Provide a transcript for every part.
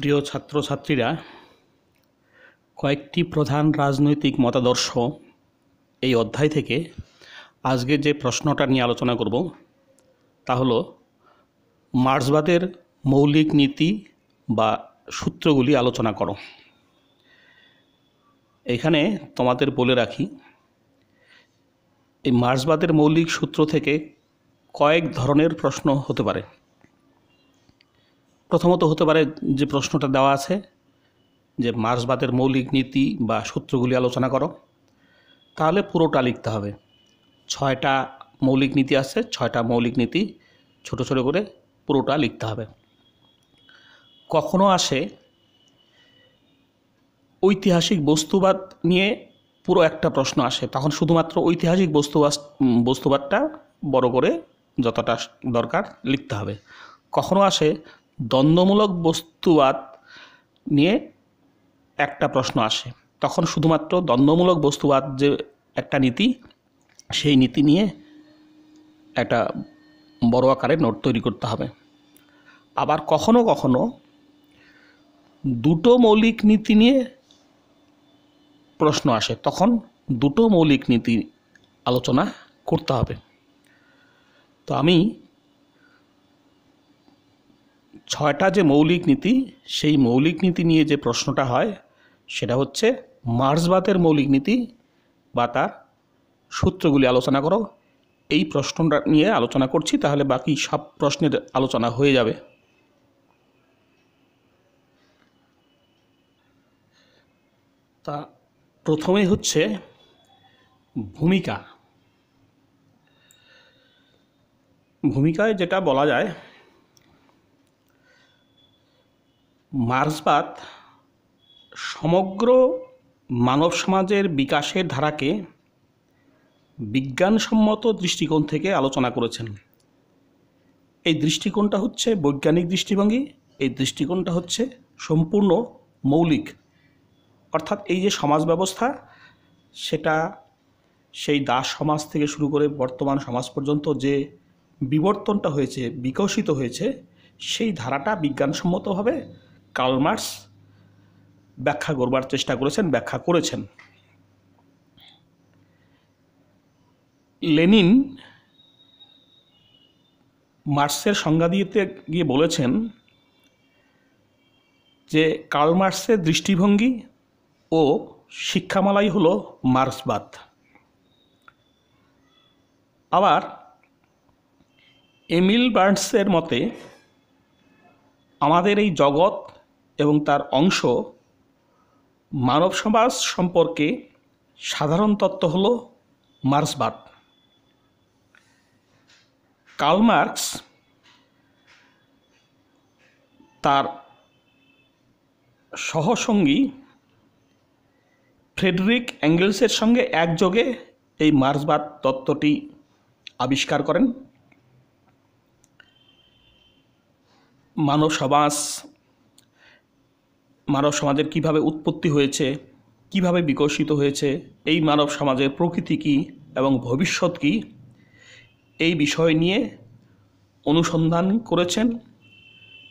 প্রিয় ছাত্রছাত্রীরা, কয়েকটি প্রধান রাজনৈতিক মতাদর্শ এই অধ্যায় থেকে আজকে যে প্রশ্নটা নিয়ে আলোচনা করব তা হলো মার্ক্সবাদের মৌলিক নীতি বা সূত্রগুলি আলোচনা করো। এখানে তোমাদের বলে রাখি, এই মার্ক্সবাদের মৌলিক সূত্র থেকে কয়েক ধরনের প্রশ্ন হতে পারে। প্রথমত হতে পারে যে প্রশ্নটা দেওয়া আছে যে মার্ক্সবাদের মৌলিক নীতি বা সূত্রগুলি আলোচনা করো, তাহলে পুরোটা লিখতে হবে। 6টা মৌলিক নীতি আছে, 6টা মৌলিক নীতি ছোট ছোট করে পুরোটা লিখতে হবে। কখনো আসে ঐতিহাসিক বস্তুবাদ নিয়ে পুরো একটা প্রশ্ন আসে, তখন শুধুমাত্র ঐতিহাসিক বস্তুবাদটা বড় করে যতটা দরকার লিখতে হবে। কখনো আসে দ্বন্দ্বমূলক বস্তুবাদ নিয়ে একটা প্রশ্ন আসে, তখন শুধুমাত্র দ্বন্দ্বমূলক বস্তুবাদ যে একটা নীতি, সেই নীতি নিয়ে একটা বড় আকারে নোট তৈরি করতে হবে। আবার কখনো কখনো দুটো মৌলিক নীতি নিয়ে প্রশ্ন আসে, তখন দুটো মৌলিক নীতি আলোচনা করতে হবে। তো আমি 6টা যে মৌলিক নীতি, সেই মৌলিক নীতি নিয়ে যে প্রশ্নটা হয় সেটা হচ্ছে মার্ক্সবাদের মৌলিক নীতি বা তার সূত্রগুলি আলোচনা করো। এই প্রশ্নটা নিয়ে আলোচনা করছি, তাহলে বাকি সব প্রশ্নের আলোচনা হয়ে যাবে। তা প্রথমে হচ্ছে ভূমিকা। ভূমিকায় যেটা বলা যায়, মার্ক্সবাদ সমগ্র মানব সমাজের বিকাশের ধারাকে বিজ্ঞানসম্মত দৃষ্টিকোণ থেকে আলোচনা করেছেন। এই দৃষ্টিকোণটা হচ্ছে বৈজ্ঞানিক দৃষ্টিভঙ্গি। এই দৃষ্টিকোণটা হচ্ছে সম্পূর্ণ মৌলিক, অর্থাৎ এই যে সমাজ ব্যবস্থা, সেটা সেই দাস সমাজ থেকে শুরু করে বর্তমান সমাজ পর্যন্ত যে বিবর্তনটা হয়েছে, বিকশিত হয়েছে, সেই ধারাটা বিজ্ঞানসম্মতভাবে কার্ল মার্ক্স ব্যাখ্যা করবার চেষ্টা করেছেন, ব্যাখ্যা করেছেন। লেনিন মার্ক্সের সংজ্ঞা দিতে গিয়ে বলেছেন যে কার্ল মার্ক্সের দৃষ্টিভঙ্গি ও শিক্ষামালাই হলো মার্ক্সবাদ। আবার এমিল বার্নসের মতে আমাদের এই জগৎ এবং তার অংশ মানব সমাজ সম্পর্কে সাধারণ তত্ত্ব হল মার্ক্সবাদ। কার্ল মার্ক্স তার সহসঙ্গী ফ্রেডরিক এঙ্গেলসের সঙ্গে একযোগে এই মার্ক্সবাদ তত্ত্বটি আবিষ্কার করেন। মানব সমাজের কিভাবে উৎপত্তি হয়েছে, কিভাবে বিকশিত হয়েছে, এই মানব সমাজের প্রকৃতি কী এবং ভবিষ্যৎ কী, এই বিষয় নিয়ে অনুসন্ধান করেছেন,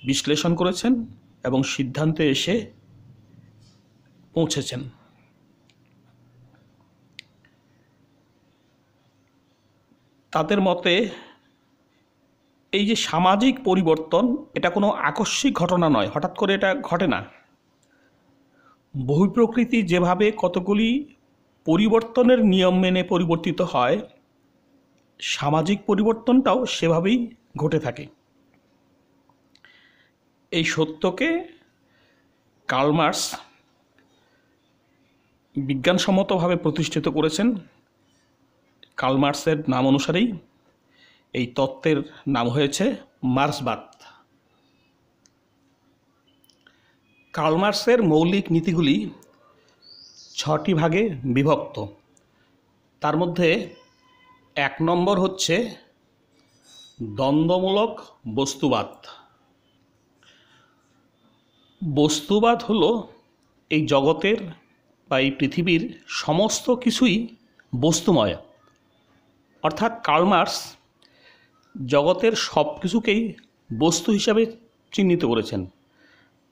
বিশ্লেষণ করেছেন এবং সিদ্ধান্তে এসে পৌঁছেছেন। তাদের মতে এই যে সামাজিক পরিবর্তন, এটা কোনো আকস্মিক ঘটনা নয়, হঠাৎ করে এটা ঘটে না। বহিঃপ্রকৃতি যেভাবে কতগুলি পরিবর্তনের নিয়ম মেনে পরিবর্তিত হয়, সামাজিক পরিবর্তনটাও সেভাবেই ঘটে থাকে। এই সত্যকে কার্ল মার্ক্স বিজ্ঞানসম্মতভাবে প্রতিষ্ঠিত করেছেন। কার্ল মার্ক্সের নাম অনুসারেই এই তত্ত্বের নাম হয়েছে মার্ক্সবাদ। কার্ল মার্ক্সের মৌলিক নীতিগুলি 6টি ভাগে বিভক্ত। তার মধ্যে 1 নম্বর হচ্ছে দ্বন্দ্বমূলক বস্তুবাদ। বস্তুবাদ হলো এই জগতের বা এই পৃথিবীর সমস্ত কিছুই বস্তুময়, অর্থাৎ কার্ল মার্ক্স জগতের সব কিছুকেই বস্তু হিসাবে চিহ্নিত করেছেন।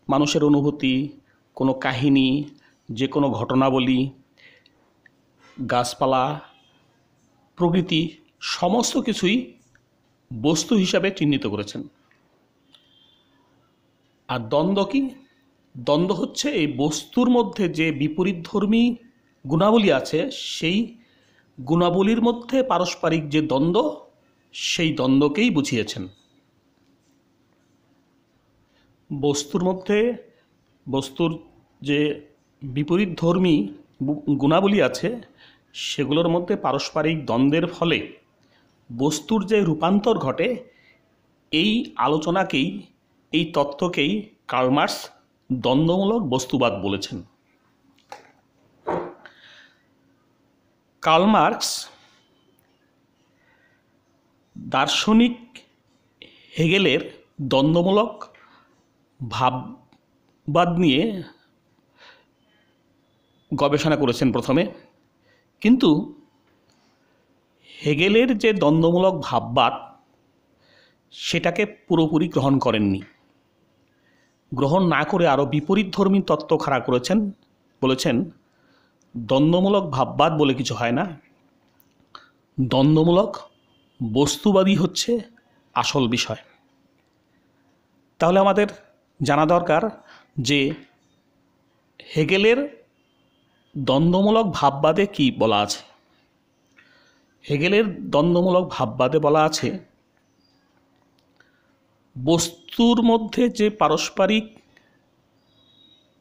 মানুষের অনুভূতি, কোনো কাহিনী, যে কোনো ঘটনাবলী, গাছপালা, প্রকৃতি সমস্ত কিছুই বস্তু হিসাবে চিহ্নিত করেছেন। আর দ্বন্দ্ব কি? দ্বন্দ্ব হচ্ছে এই বস্তুর মধ্যে যে বিপরীতধর্মী গুণাবলী আছে, সেই গুণাবলীর মধ্যে পারস্পরিক যে দ্বন্দ্ব, সেই দ্বন্দ্বকেই বুঝিয়েছেন। বস্তুর যে বিপরীতধর্মী গুণাবলী আছে, সেগুলোর মধ্যে পারস্পরিক দ্বন্দ্বের ফলে বস্তুর যে রূপান্তর ঘটে, এই আলোচনাকেই, এই তত্ত্বকেই কার্ল মার্কস দ্বন্দ্বমূলক বস্তুবাদ বলেছেন। কার্ল মার্কস দার্শনিক হেগেলের দ্বন্দ্বমূলক ভাববাদ নিয়ে গবেষণা করেছেন প্রথমে, কিন্তু হেগেলের যে দ্বন্দ্বমূলক ভাববাদ, সেটাকে পুরোপুরি গ্রহণ করেননি। গ্রহণ না করে আরও বিপরীতধর্মী তত্ত্ব খাড়া করেছেন। বলেছেন দ্বন্দ্বমূলক ভাববাদ বলে কিছু হয় না, দ্বন্দ্বমূলক বস্তুবাদী হচ্ছে আসল বিষয়। তাহলে আমাদের জানা দরকার যে হেগেলের দ্বন্দ্বমূলক ভাববাদে কি বলা আছে। হেগেলের দ্বন্দ্বমূলক ভাববাদে বলা আছে, বস্তুর মধ্যে যে পারস্পরিক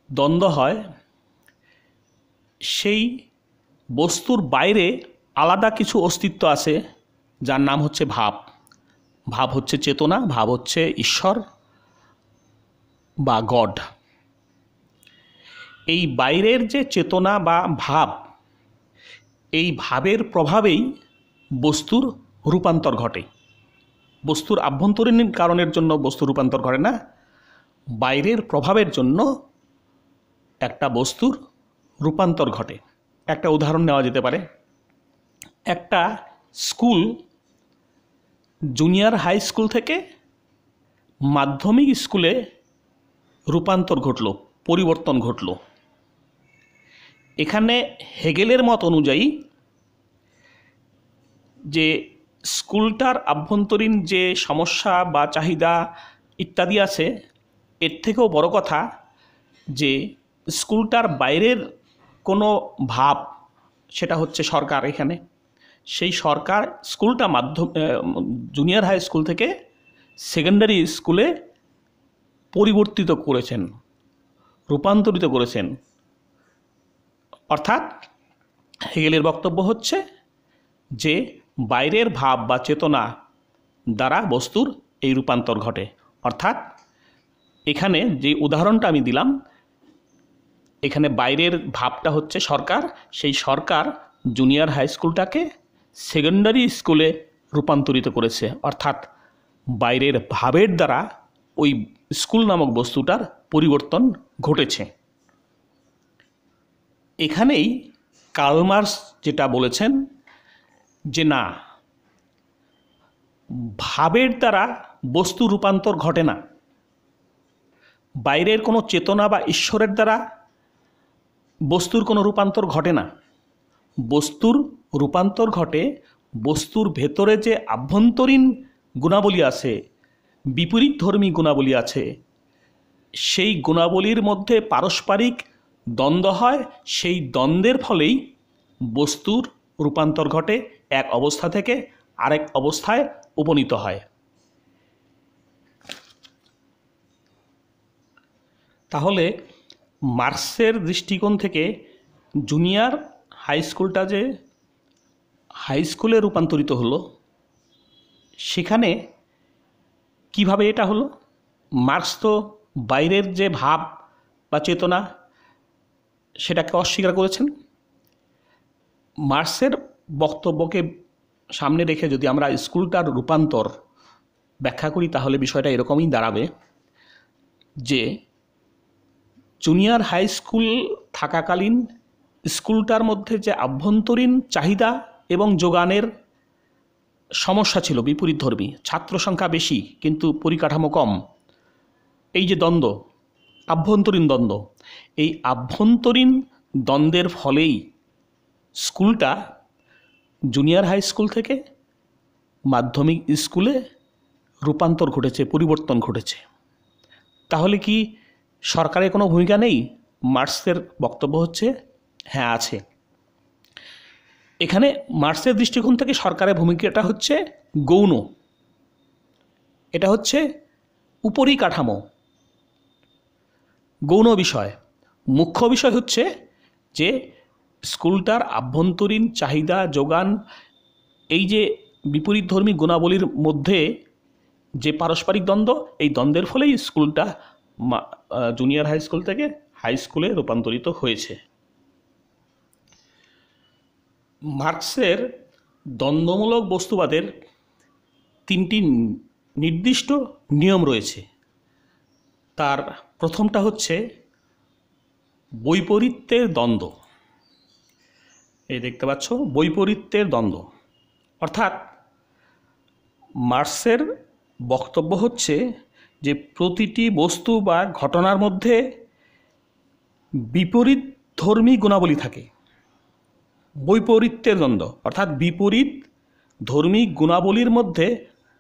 দ্বন্দ্ব হয়, সেই বস্তুর বাইরে আলাদা কিছু অস্তিত্ব আছে, যার নাম হচ্ছে ভাব। ভাব হচ্ছে চেতনা, ভাব হচ্ছে ঈশ্বর বা গড। এই বাইরের যে চেতনা বা ভাব, এই ভাবের প্রভাবেই বস্তুর রূপান্তর ঘটে। বস্তুর আভ্যন্তরীণ কারণের জন্য বস্তুর রূপান্তর ঘটে না, বাইরের প্রভাবের জন্য একটা বস্তুর রূপান্তর ঘটে। একটা উদাহরণ নেওয়া যেতে পারে, একটা স্কুল জুনিয়র হাই স্কুল থেকে মাধ্যমিক স্কুলে রূপান্তর ঘটল, পরিবর্তন ঘটল। এখানে হেগেলের মত অনুযায়ী যে স্কুলটার আভ্যন্তরীণ যে সমস্যা বা চাহিদা ইত্যাদি আছে, এর থেকেও বড় কথা যে স্কুলটার বাইরের কোনো ভাব, সেটা হচ্ছে সরকার। এখানে সেই সরকার স্কুলটা জুনিয়র হাই স্কুল থেকে সেকেন্ডারি স্কুলে পরিবর্তিত করেছেন, রূপান্তরিত করেছেন। অর্থাৎ হেগেলের বক্তব্য হচ্ছে যে বাইরের ভাব বা চেতনা দ্বারা বস্তুর এই রূপান্তর ঘটে। অর্থাৎ এখানে যে উদাহরণটা আমি দিলাম, এখানে বাইরের ভাবটা হচ্ছে সরকার, সেই সরকার জুনিয়র হাই স্কুলটাকে সেকেন্ডারি স্কুলে রূপান্তরিত করেছে। অর্থাৎ বাইরের ভাবের দ্বারা ওই স্কুল নামক বস্তুটার পরিবর্তন ঘটেছে। এখানেই কার্ল মার্কস যেটা বলেছেন যে না, ভাবের দ্বারা বস্তু রূপান্তর ঘটে না, বাইরের কোনো চেতনা বা ঈশ্বরের দ্বারা বস্তুর কোনো রূপান্তর ঘটে না। বস্তুর রূপান্তর ঘটে বস্তুর ভেতরে যে আভ্যন্তরীণ গুণাবলী আছে, বিপরীতধর্মী গুণাবলী আছে, সেই গুণাবলীর মধ্যে পারস্পরিক দ্বন্দ্ব হয়। সেই দ্বন্দ্বের ফলেই বস্তুর রূপান্তর ঘটে, এক অবস্থা থেকে আরেক অবস্থায় উপনীত হয়। তাহলে মার্কসের দৃষ্টিকোণ থেকে জুনিয়র হাই স্কুলটা যে হাই স্কুলে রূপান্তরিত হলো, সেখানে কিভাবে এটা হলো? মার্কস তো বাইরের যে ভাব বা চেতনা, সেটাকে অস্বীকার করেছেন। মার্কসের বক্তব্যকে সামনে রেখে যদি আমরা স্কুলটার রূপান্তর ব্যাখ্যা করি, তাহলে বিষয়টা এরকমই দাঁড়াবে যে জুনিয়র হাই স্কুল থাকাকালীন স্কুলটার মধ্যে যে আভ্যন্তরীণ চাহিদা এবং যোগানের সমস্যা ছিল বিপরীতধর্মী, ছাত্র সংখ্যা বেশি কিন্তু পরিকাঠামো কম, এই যে দ্বন্দ্ব, আভ্যন্তরীণ দ্বন্দ্ব। এই আভ্যন্তরীণ দ্বন্দ্বের ফলেই স্কুলটা জুনিয়র হাই স্কুল থেকে মাধ্যমিক স্কুলে রূপান্তর ঘটেছে, পরিবর্তন ঘটেছে। তাহলে কি সরকারের কোনো ভূমিকা নেই? মার্কসের বক্তব্য হচ্ছে হ্যাঁ আছে। এখানে মার্কসের দৃষ্টিকোণ থেকে সরকারের ভূমিকাটা হচ্ছে গৌণ, এটা হচ্ছে উপরিকাঠামো, গৌণ বিষয়। মুখ্য বিষয় হচ্ছে যে স্কুলটার আভ্যন্তরীণ চাহিদা যোগান, এই যে বিপরীতধর্মী গুণাবলীর মধ্যে যে পারস্পরিক দ্বন্দ্ব, এই দ্বন্দ্বের ফলেই স্কুলটা জুনিয়র হাই স্কুল থেকে হাই স্কুলে রূপান্তরিত হয়েছে। মার্কসের দ্বন্দ্বমূলক বস্তুবাদের তিনটি নির্দিষ্ট নিয়ম রয়েছে। তার প্রথমটা হচ্ছে বৈপরীত্যের দ্বন্দ্ব। এই দেখতে পাচ্ছ, বৈপরীত্যের দ্বন্দ্ব, অর্থাৎ মার্কসের বক্তব্য হচ্ছে যে প্রতিটি বস্তু বা ঘটনার মধ্যে বিপরীত ধর্মী গুণাবলী থাকে। বৈপরীত্যের দ্বন্দ্ব অর্থাৎ বিপরীত ধর্মী গুণাবলীর মধ্যে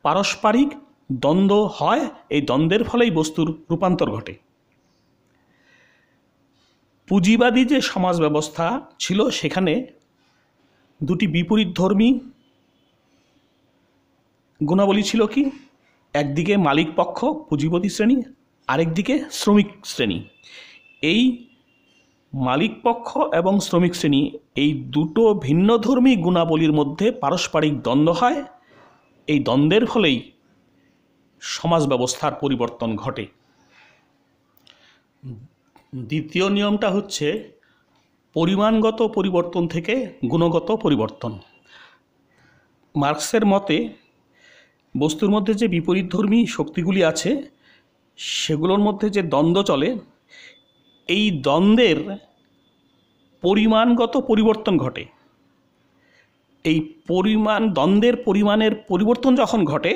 পারস্পরিক দ্বন্দ্ব হয়, এই দ্বন্দ্বের ফলেই বস্তুর রূপান্তর ঘটে। পুঁজিবাদী যে সমাজ ব্যবস্থা ছিল সেখানে দুটি বিপরীতধর্মী গুণাবলী ছিল কি? একদিকে মালিক পক্ষ পুঁজিপতি শ্রেণী, আরেকদিকে শ্রমিক শ্রেণী। এই মালিক পক্ষ এবং শ্রমিক শ্রেণী, এই দুটো ভিন্নধর্মী গুণাবলীর মধ্যে পারস্পরিক দ্বন্দ্ব হয়, এই দ্বন্দ্বের ফলেই সমাজ ব্যবস্থার পরিবর্তন ঘটে। দ্বিতীয় নিয়মটা হচ্ছে পরিমাণগত পরিবর্তন থেকে গুণগত পরিবর্তন। মার্কসের মতে বস্তুর মধ্যে যে বিপরীতধর্মী শক্তিগুলি আছে সেগুলোর মধ্যে যে দ্বন্দ্ব চলে, এই দ্বন্দ্বের পরিমাণগত পরিবর্তন ঘটে। এই দ্বন্দ্বের পরিমাণের পরিবর্তন যখন ঘটে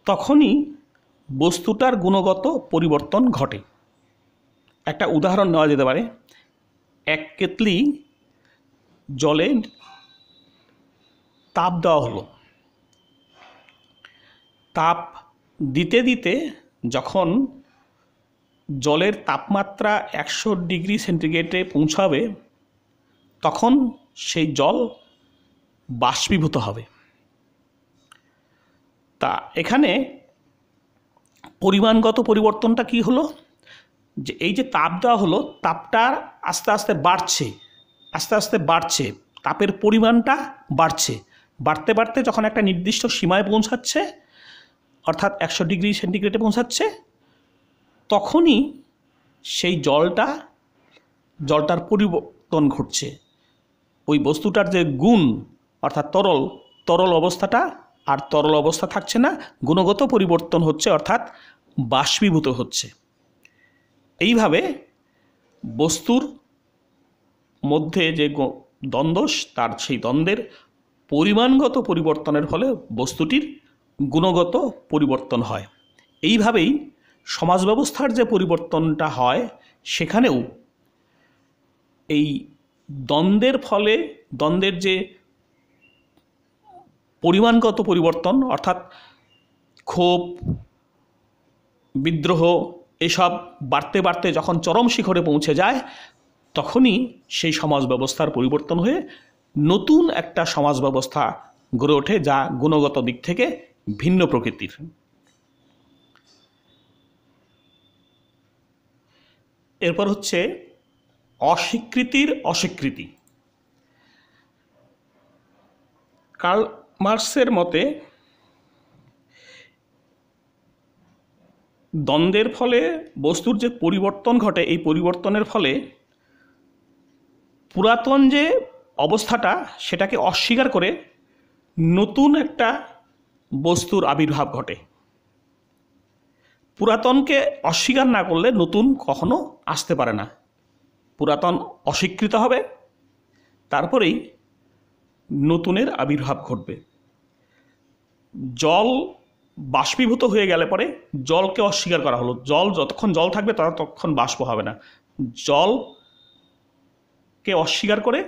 তখনই বস্তুটার গুণগত পরিবর্তন ঘটে। একটা উদাহরণ নেওয়া যেতে পারে। এক কেতলি জলে তাপ দেওয়া হলো, তাপ দিতে দিতে যখন জলের তাপমাত্রা 100 ডিগ্রি সেন্টিগ্রেডে পৌঁছাবে তখন সেই জল বাষ্পীভূত হবে। তা এখানে পরিমাণগত পরিবর্তনটা কি হলো? যে এই যে তাপ দেওয়া হলো, তাপটা আস্তে আস্তে বাড়ছে, আস্তে আস্তে বাড়ছে, তাপের পরিমাণটা বাড়ছে, বাড়তে বাড়তে যখন একটা নির্দিষ্ট সীমায় পৌঁছাচ্ছে, অর্থাৎ 100 ডিগ্রি সেন্টিগ্রেডে পৌঁছাচ্ছে, তখনই সেই জলটার পরিবর্তন ঘটছে। ওই বস্তুটার যে গুণ অর্থাৎ তরল অবস্থাটা আর তরল অবস্থা থাকছে না, গুণগত পরিবর্তন হচ্ছে, অর্থাৎ বাষ্পীভূত হচ্ছে। এইভাবে বস্তুর মধ্যে যে দ্বন্দ্ব, তার সেই দ্বন্দ্বের পরিমাণগত পরিবর্তনের ফলে বস্তুটির গুণগত পরিবর্তন হয়। এইভাবেই সমাজ ব্যবস্থার যে পরিবর্তনটা হয় সেখানেও এই দ্বন্দ্বের ফলে দ্বন্দ্বের যে পরিমাণগত পরিবর্তন, অর্থাৎ ক্ষোভ, বিদ্রোহ, এসব বাড়তে বাড়তে যখন চরম শিখরে পৌঁছে যায় তখনই সেই সমাজ ব্যবস্থার পরিবর্তন হয়ে নতুন একটা সমাজ ব্যবস্থা গড়ে ওঠে, যা গুণগত দিক থেকে ভিন্ন প্রকৃতির। এরপর হচ্ছে অস্বীকৃতির অস্বীকৃতি। কার্ল মার্কসের মতে দ্বন্দ্বের ফলে বস্তুর যে পরিবর্তন ঘটে, এই পরিবর্তনের ফলে পুরাতন যে অবস্থাটা সেটাকে অস্বীকার করে নতুন একটা বস্তুর আবির্ভাব ঘটে। পুরাতনকে অস্বীকার না করলে নতুন কখনো আসতে পারে না। পুরাতন অস্বীকৃত হবে, তারপরেই নতুনের আবির্ভাব ঘটবে। জল বাষ্পীভূত হয়ে গেলে পরে জলকে অস্বীকার করা হলো। জল যতক্ষণ জল থাকবে ততক্ষণ বাষ্প হবে না, জলকে অস্বীকার করে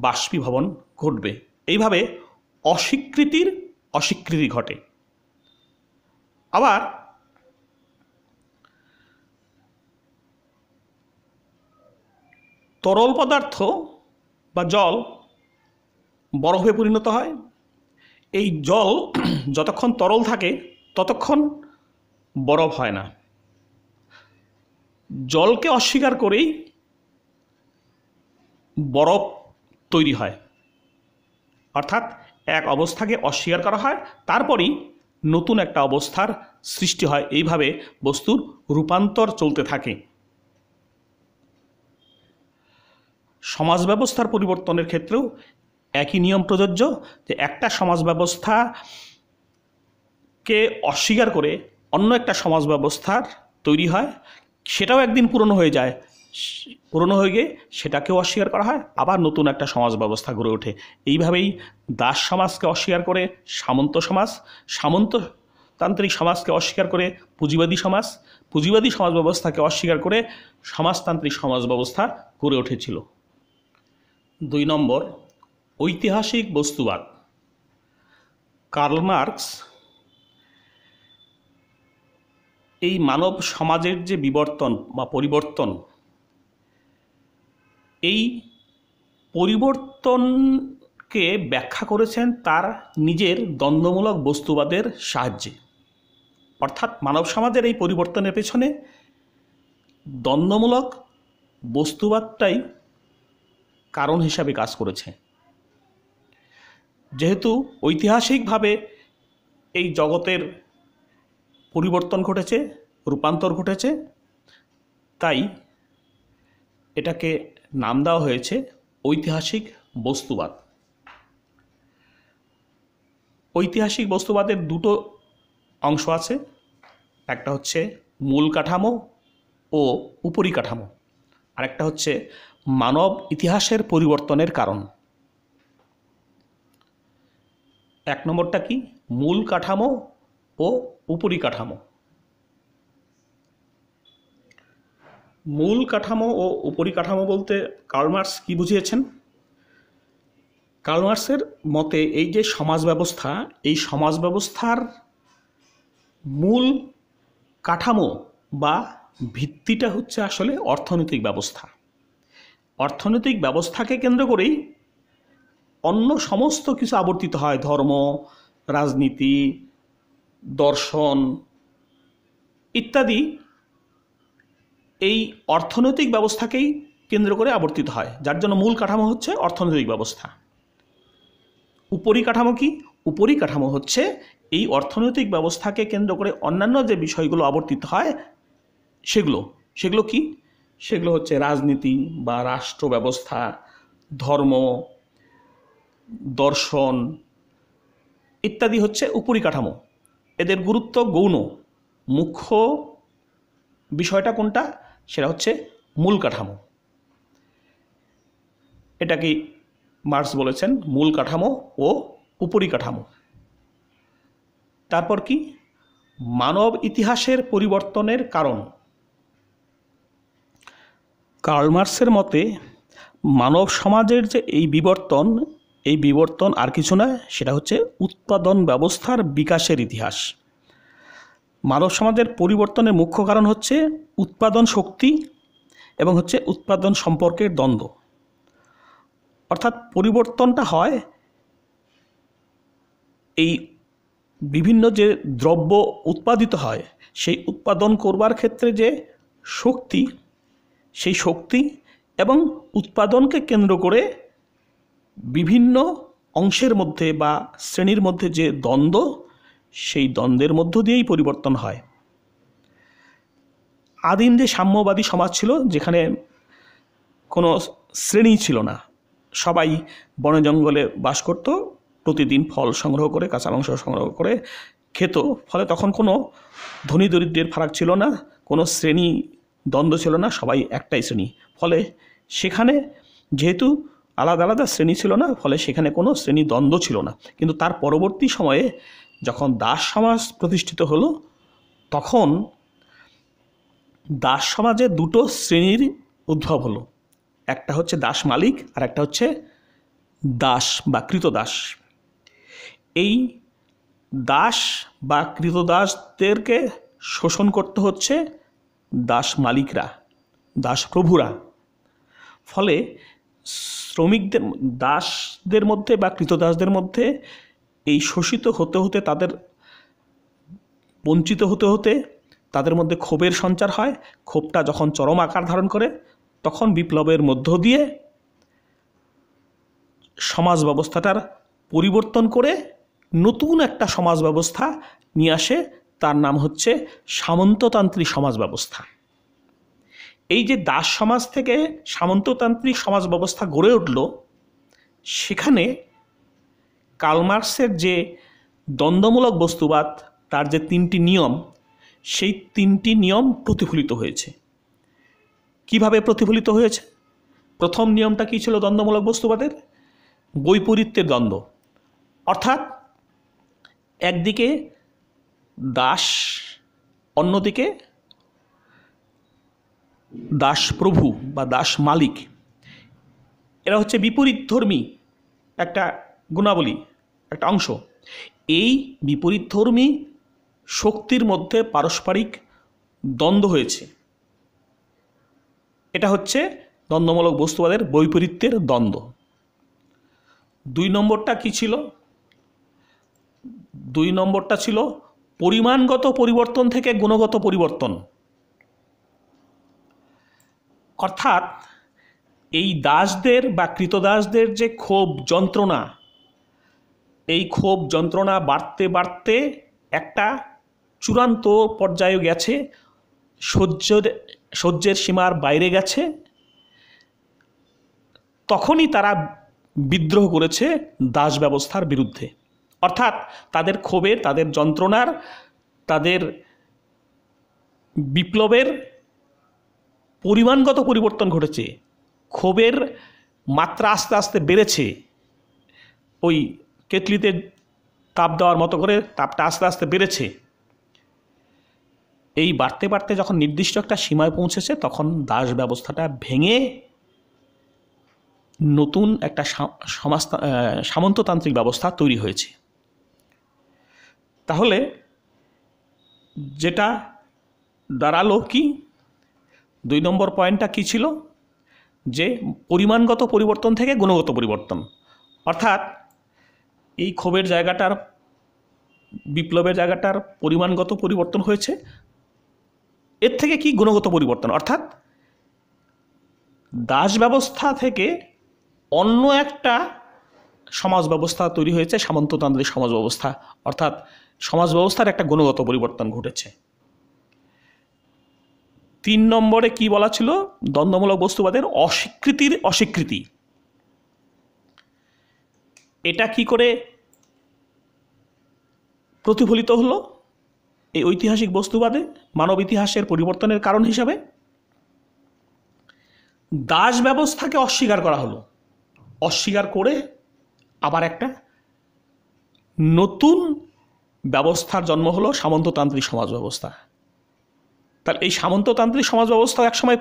বাষ্পীভবন ঘটবে। এইভাবে অস্বীকৃতি ঘটে। আবার তরল পদার্থ বা জল বরফে পরিণত হয়। এই জল যতক্ষণ তরল থাকে ততক্ষণ বরফ হয় না। জলকে অস্বীকার করেই বরফ তৈরি হয়, অর্থাৎ এক অবস্থাকে অস্বীকার করা হয়, তারপরই নতুন একটা অবস্থার সৃষ্টি হয়। এইভাবে বস্তুর রূপান্তর চলতে থাকে। সমাজ ব্যবস্থার পরিবর্তনের ক্ষেত্রেও একই নিয়ম প্রযোজ্য, যে একটা সমাজ ব্যবস্থাকে অস্বীকার করে অন্য একটা সমাজ ব্যবস্থার তৈরি হয়, সেটাও একদিন পুরনো হয়ে যায়, পুরনো হয়ে গিয়ে সেটাকেও অস্বীকার করা হয়, আবার নতুন একটা সমাজ ব্যবস্থা গড়ে ওঠে। এইভাবেই দাস সমাজকে অস্বীকার করে সামন্ত সমাজ, সামন্ততান্ত্রিক সমাজকে অস্বীকার করে পুঁজিবাদী সমাজ, পুঁজিবাদী সমাজ ব্যবস্থাকে অস্বীকার করে সমাজতান্ত্রিক সমাজ ব্যবস্থা গড়ে উঠেছিল। 2 নম্বর, ঐতিহাসিক বস্তুবাদ। কার্ল মার্কস এই মানব সমাজের যে বিবর্তন বা পরিবর্তন, এই পরিবর্তনকে ব্যাখ্যা করেছেন তার নিজের দ্বন্দ্বমূলক বস্তুবাদের সাহায্যে। অর্থাৎ মানব সমাজের এই পরিবর্তনের পেছনে দ্বন্দ্বমূলক বস্তুবাদটাই কারণ হিসাবে কাজ করেছে। যেহেতু ঐতিহাসিকভাবে এই জগতের পরিবর্তন ঘটেছে, রূপান্তর ঘটেছে, তাই এটাকে নাম দেওয়া হয়েছে ঐতিহাসিক বস্তুবাদ। ঐতিহাসিক বস্তুবাদের 2টো অংশ আছে, একটা হচ্ছে মূল কাঠামো ও উপরিকাঠামো, আর একটা হচ্ছে মানব ইতিহাসের পরিবর্তনের কারণ। 1 নম্বরটা কি? মূল কাঠামো ও উপরিকাঠামো। মূল কাঠামো ও উপরিকাঠামো বলতে কার্ল মার্কস কি বুঝিয়েছেন? কার্ল মার্কসের মতে এই যে সমাজ ব্যবস্থা, এই সমাজ ব্যবস্থার মূল কাঠামো বা ভিত্তিটা হচ্ছে আসলে অর্থনৈতিক ব্যবস্থা। অর্থনৈতিক ব্যবস্থাকে কেন্দ্র করেই অন্য সমস্ত কিছু আবর্তিত হয়, ধর্ম, রাজনীতি, দর্শন ইত্যাদি এই অর্থনৈতিক ব্যবস্থাকেই কেন্দ্র করে আবর্তিত হয়, যার জন্য মূল কাঠামো হচ্ছে অর্থনৈতিক ব্যবস্থা। উপরিকাঠামো কি? উপরিকাঠামো হচ্ছে এই অর্থনৈতিক ব্যবস্থাকে কেন্দ্র করে অন্যান্য যে বিষয়গুলো আবর্তিত হয় সেগুলো কি? সেগুলো হচ্ছে রাজনীতি বা রাষ্ট্র ব্যবস্থা, ধর্ম, দর্শন ইত্যাদি হচ্ছে উপরিকাঠামো। এদের গুরুত্ব গৌণ, মুখ্য বিষয়টা কোনটা? সেটা হচ্ছে মূল কাঠামো। এটাকে মার্কস বলেছেন মূল কাঠামো ও উপরিকাঠামো। তারপর কি? মানব ইতিহাসের পরিবর্তনের কারণ। কার্ল মার্কসের মতে মানব সমাজের যে এই বিবর্তন আর কিছু নয়, সেটা হচ্ছে উৎপাদন ব্যবস্থার বিকাশের ইতিহাস। মানব সমাজের পরিবর্তনের মুখ্য কারণ হচ্ছে উৎপাদন শক্তি এবং হচ্ছে উৎপাদন সম্পর্কের দ্বন্দ্ব। অর্থাৎ পরিবর্তনটা হয় এই বিভিন্ন যে দ্রব্য উৎপাদিত হয়, সেই উৎপাদন করবার ক্ষেত্রে যে শক্তি, সেই শক্তি এবং উৎপাদনকে কেন্দ্র করে বিভিন্ন অংশের মধ্যে বা শ্রেণীর মধ্যে যে দ্বন্দ্ব, সেই দ্বন্দ্বের মধ্য দিয়েই পরিবর্তন হয়। আদিম যে সাম্যবাদী সমাজ ছিল, যেখানে কোনো শ্রেণী ছিল না, সবাই বনে জঙ্গলে বাস করত, প্রতিদিন ফল সংগ্রহ করে, কাঁচা মাংস সংগ্রহ করে খেত, ফলে তখন কোনো ধনী দরিদ্রের ফারাক ছিল না, কোনো শ্রেণী দ্বন্দ্ব ছিল না, সবাই একটাই শ্রেণী। ফলে সেখানে যেহেতু আলাদা আলাদা শ্রেণী ছিল না, ফলে সেখানে কোনো শ্রেণী দ্বন্দ্ব ছিল না। কিন্তু তার পরবর্তী সময়ে যখন দাস সমাজ প্রতিষ্ঠিত হলো তখন দাস সমাজে দুটো শ্রেণীর উদ্ভব হলো, একটা হচ্ছে দাস মালিক আর একটা হচ্ছে দাস বা কৃতদাস। এই দাস বা কৃতদাসদেরকে শোষণ করতে হচ্ছে দাস মালিকরা, দাস প্রভুরা। ফলে শ্রমিকদের, দাসদের মধ্যে বা কৃতদাসদের মধ্যে এই শোষিত হতে হতে, তাদের বঞ্চিত হতে হতে তাদের মধ্যে ক্ষোভের সঞ্চার হয়। ক্ষোভটা যখন চরম আকার ধারণ করে তখন বিপ্লবের মধ্য দিয়ে সমাজ ব্যবস্থাটার পরিবর্তন করে নতুন একটা সমাজ ব্যবস্থা নিয়ে আসে, তার নাম হচ্ছে সামন্ততান্ত্রিক সমাজ ব্যবস্থা। এই যে দাস সমাজ থেকে সামন্ততান্ত্রিক সমাজ ব্যবস্থা গড়ে উঠল, সেখানে কার্ল মার্কসের যে দ্বন্দ্বমূলক বস্তুবাদ, তার যে তিনটি নিয়ম, সেই তিনটি নিয়ম প্রতিফলিত হয়েছে। কিভাবে প্রতিফলিত হয়েছে? প্রথম নিয়মটা কী ছিল দ্বন্দ্বমূলক বস্তুবাদের? বৈপরীত্যের দ্বন্দ্ব। অর্থাৎ একদিকে দাস, অন্যদিকে দাস প্রভু বা দাস মালিক। এরা হচ্ছে বিপরীতধর্মী একটা গুণাবলী, একটা অংশ। এই বিপরীতধর্মী শক্তির মধ্যে পারস্পরিক দ্বন্দ্ব হয়েছে। এটা হচ্ছে দ্বন্দ্বমূলক বস্তুবাদের বৈপরীত্যের দ্বন্দ্ব। 2 নম্বরটা কি ছিল? 2 নম্বরটা ছিল পরিমাণগত পরিবর্তন থেকে গুণগত পরিবর্তন। অর্থাৎ এই দাসদের বা কৃতদাসদের যে ক্ষোভ যন্ত্রণা, এই ক্ষোভ যন্ত্রণা বাড়তে বাড়তে একটা চূড়ান্ত পর্যায়ে গেছে, সহ্যের সীমার বাইরে গেছে। তখনই তারা বিদ্রোহ করেছে দাস ব্যবস্থার বিরুদ্ধে। অর্থাৎ তাদের ক্ষোভের, তাদের যন্ত্রণার, তাদের বিপ্লবের পরিমাণগত পরিবর্তন ঘটেছে। ক্ষোভের মাত্রা আস্তে আস্তে বেড়েছে। ওই কেতলিতে তাপ দেওয়ার মতো করে তাপটা আস্তে আস্তে বেড়েছে। এই বাড়তে বাড়তে যখন নির্দিষ্ট একটা সীমায় পৌঁছেছে, তখন দাস ব্যবস্থাটা ভেঙে নতুন একটা সামন্ততান্ত্রিক ব্যবস্থা তৈরি হয়েছে। তাহলে যেটা দাঁড়ালো কি? 2 নম্বর পয়েন্টটা কি ছিল? যে পরিমাণগত পরিবর্তন থেকে গুণগত পরিবর্তন। অর্থাৎ এই ক্ষোভের জায়গাটার, বিপ্লবের জায়গাটার পরিমাণগত পরিবর্তন হয়েছে। এর থেকে কি গুণগত পরিবর্তন? অর্থাৎ দাস ব্যবস্থা থেকে অন্য একটা সমাজ ব্যবস্থা তৈরি হয়েছে, সামন্ততান্ত্রিক সমাজ ব্যবস্থা। অর্থাৎ সমাজ ব্যবস্থার একটা গুণগত পরিবর্তন ঘটেছে। 3 নম্বরে কি বলা ছিল? দ্বন্দ্বমূলক বস্তুবাদের অস্বীকৃতির অস্বীকৃতি। এটা কি করে প্রতিফলিত হলো এই ঐতিহাসিক বস্তুবাদে, মানব ইতিহাসের পরিবর্তনের কারণ হিসাবে? দাস ব্যবস্থাকে অস্বীকার করা হলো। অস্বীকার করে আবার একটা নতুন ব্যবস্থার জন্ম হলো সামন্ততান্ত্রিক সমাজ ব্যবস্থা। তাহলে এই সামন্ততান্ত্রিক সমাজ ব্যবস্থা একসময়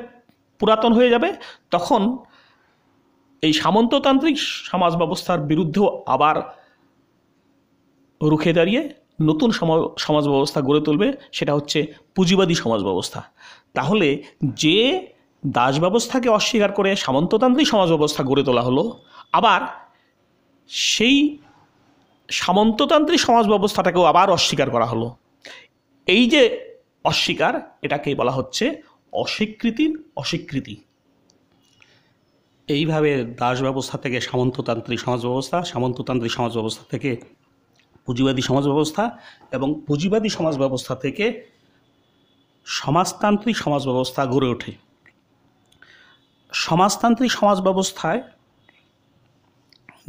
পুরাতন হয়ে যাবে। তখন এই সামন্ততান্ত্রিক সমাজ ব্যবস্থার বিরুদ্ধেও আবার রুখে দাঁড়িয়ে নতুন সমাজ ব্যবস্থা গড়ে তুলবে, সেটা হচ্ছে পুঁজিবাদী সমাজ ব্যবস্থা। তাহলে যে দাস ব্যবস্থাকে অস্বীকার করে সামন্ততান্ত্রিক সমাজ ব্যবস্থা গড়ে তোলা হলো, আবার সেই সামন্ততান্ত্রিক সমাজ ব্যবস্থাটাকেও আবার অস্বীকার করা হলো। এই যে অস্বীকার, এটাকে বলা হচ্ছে অস্বীকৃতির অস্বীকৃতি। এইভাবে দাস ব্যবস্থা থেকে সামন্ততান্ত্রিক সমাজ ব্যবস্থা, সামন্ততান্ত্রিক সমাজ ব্যবস্থা থেকে পুঁজিবাদী সমাজ ব্যবস্থা, এবং পুঁজিবাদী সমাজ ব্যবস্থা থেকে সমাজতান্ত্রিক সমাজ ব্যবস্থা গড়ে ওঠে। সমাজতান্ত্রিক সমাজ ব্যবস্থায়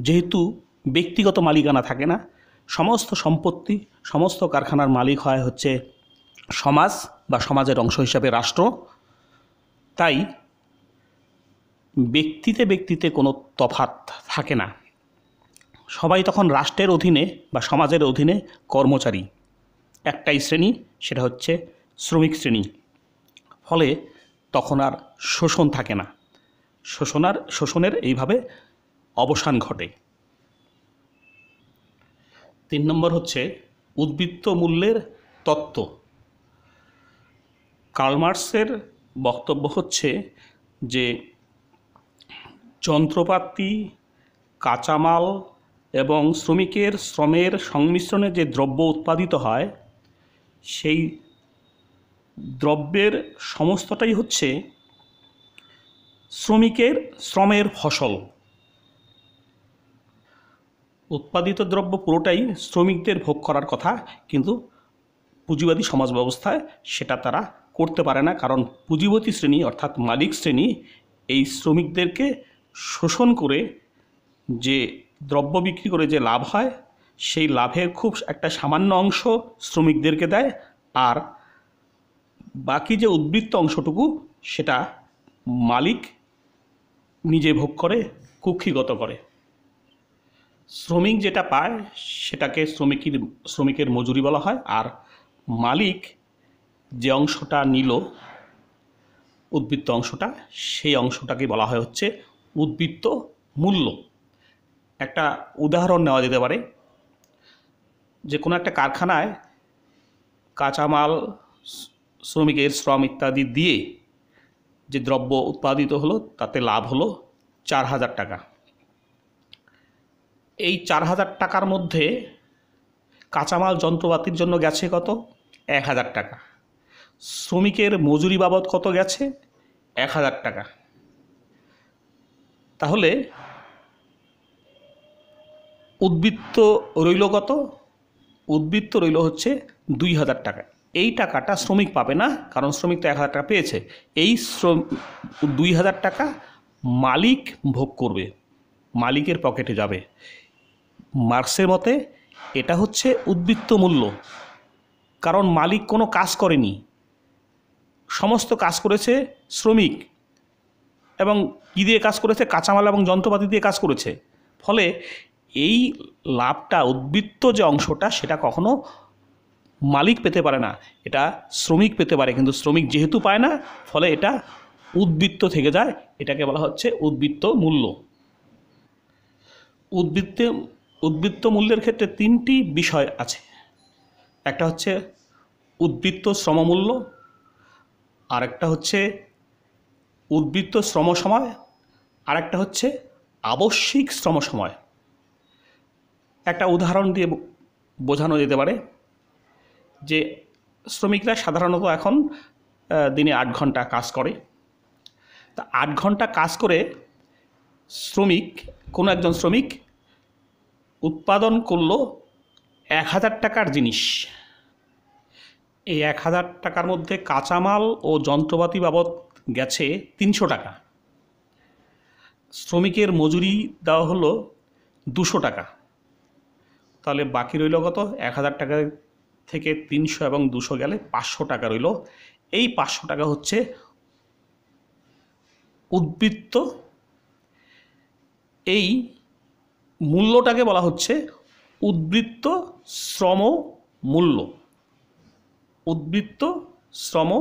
যেহেতু ব্যক্তিগত মালিকানা থাকে না, সমস্ত সম্পত্তি, সমস্ত কারখানার মালিক হয় হচ্ছে সমাজ বা সমাজের অংশ হিসাবে রাষ্ট্র। তাই ব্যক্তিতে ব্যক্তিতে কোনো তফাৎ থাকে না। সবাই তখন রাষ্ট্রের অধীনে বা সমাজের অধীনে কর্মচারী। একটাই শ্রেণী, সেটা হচ্ছে শ্রমিক শ্রেণী। ফলে তখন আর শোষণ থাকে না, শোষণের এইভাবে অবসান ঘটে। 3 নম্বর হচ্ছে উদ্বৃত্ত মূল্যের তত্ত্ব। কার্ল মার্কসের বক্তব্য হচ্ছে যে যন্ত্রপাতি, কাঁচামাল এবং শ্রমিকের শ্রমের সংমিশ্রণে যে দ্রব্য উৎপাদিত হয়, সেই দ্রব্যের সমস্তটাই হচ্ছে শ্রমিকের শ্রমের ফসল। উৎপাদিত দ্রব্য পুরোটাই শ্রমিকদের ভোগ করার কথা, কিন্তু পুঁজিবাদী সমাজ ব্যবস্থায় সেটা তারা করতে পারে না, কারণ পুঁজিপতি শ্রেণী অর্থাৎ মালিক শ্রেণী এই শ্রমিকদেরকে শোষণ করে যে দ্রব্য বিক্রি করে যে লাভ হয়, সেই লাভের খুব একটা সামান্য অংশ শ্রমিকদেরকে দেয়, আর বাকি যে উদ্বৃত্ত অংশটুকু সেটা মালিক নিজে ভোগ করে, কুক্ষিগত করে। শ্রমিক যেটা পায় সেটাকে শ্রমিকের মজুরি বলা হয়, আর মালিক যে অংশটা নিল, উদ্বৃত্ত অংশটা, সেই অংশটাকে বলা হয় হচ্ছে উদ্বৃত্ত মূল্য। একটা উদাহরণ নেওয়া যেতে পারে, যে কোনো একটা কারখানায় কাঁচামাল, শ্রমিকের শ্রম ইত্যাদি দিয়ে যে দ্রব্য উৎপাদিত হলো, তাতে লাভ হলো 4,000 টাকা। এই 4,000 টাকার মধ্যে কাঁচামাল যন্ত্রপাতির জন্য গেছে কত? 1,000 টাকা। শ্রমিকের মজুরি বাবদ কত গেছে? 1,000 টাকা। তাহলে উদ্বৃত্ত রইল কত? উদ্বৃত্ত রইল হচ্ছে 2,000 টাকা। এই টাকাটা শ্রমিক পাবে না, কারণ শ্রমিক তো 1,000 টাকা পেয়েছে। এই 2,000 টাকা মালিক ভোগ করবে, মালিকের পকেটে যাবে। মার্কসের মতে এটা হচ্ছে উদ্বৃত্ত মূল্য, কারণ মালিক কোনো কাজ করেনি, সমস্ত কাজ করেছে শ্রমিক। এবং কী দিয়ে কাজ করেছে? কাঁচামাল এবং যন্ত্রপাতি দিয়ে কাজ করেছে। ফলে এই লাভটা, উদ্বৃত্ত যে অংশটা, সেটা কখনো মালিক পেতে পারে না, এটা শ্রমিক পেতে পারে। কিন্তু শ্রমিক যেহেতু পায় না, ফলে এটা উদ্বৃত্ত থেকে যায়। এটাকে বলা হচ্ছে উদ্বৃত্ত মূল্য। উদ্বৃত্ত মূল্যের ক্ষেত্রে 3টি বিষয় আছে। একটা হচ্ছে উদ্বৃত্ত শ্রমমূল্য, আরেকটা হচ্ছে উদ্বৃত্ত শ্রম সময়, আরেকটা হচ্ছে আবশ্যিক শ্রম সময়। একটা উদাহরণ দিয়ে বোঝানো যেতে পারে যে শ্রমিকরা সাধারণত এখন দিনে 8 ঘন্টা কাজ করে। তা 8 ঘন্টা কাজ করে কোনো একজন শ্রমিক উৎপাদন করলো 1,000 টাকার জিনিস। এই 1,000 টাকার মধ্যে কাঁচামাল ও যন্ত্রপাতি বাবদ গেছে 300 টাকা। শ্রমিকের মজুরি দেওয়া হলো 200 টাকা। তাহলে বাকি রইল কত? 1,000 টাকা থেকে 300 এবং 200 গেলে 500 টাকা রইল। এই 500 টাকা হচ্ছে উদ্বৃত্ত। এই মূল্যটাকে বলা হচ্ছে উদ্বৃত্ত শ্রম মূল্য। উদ্বৃত্ত শ্রম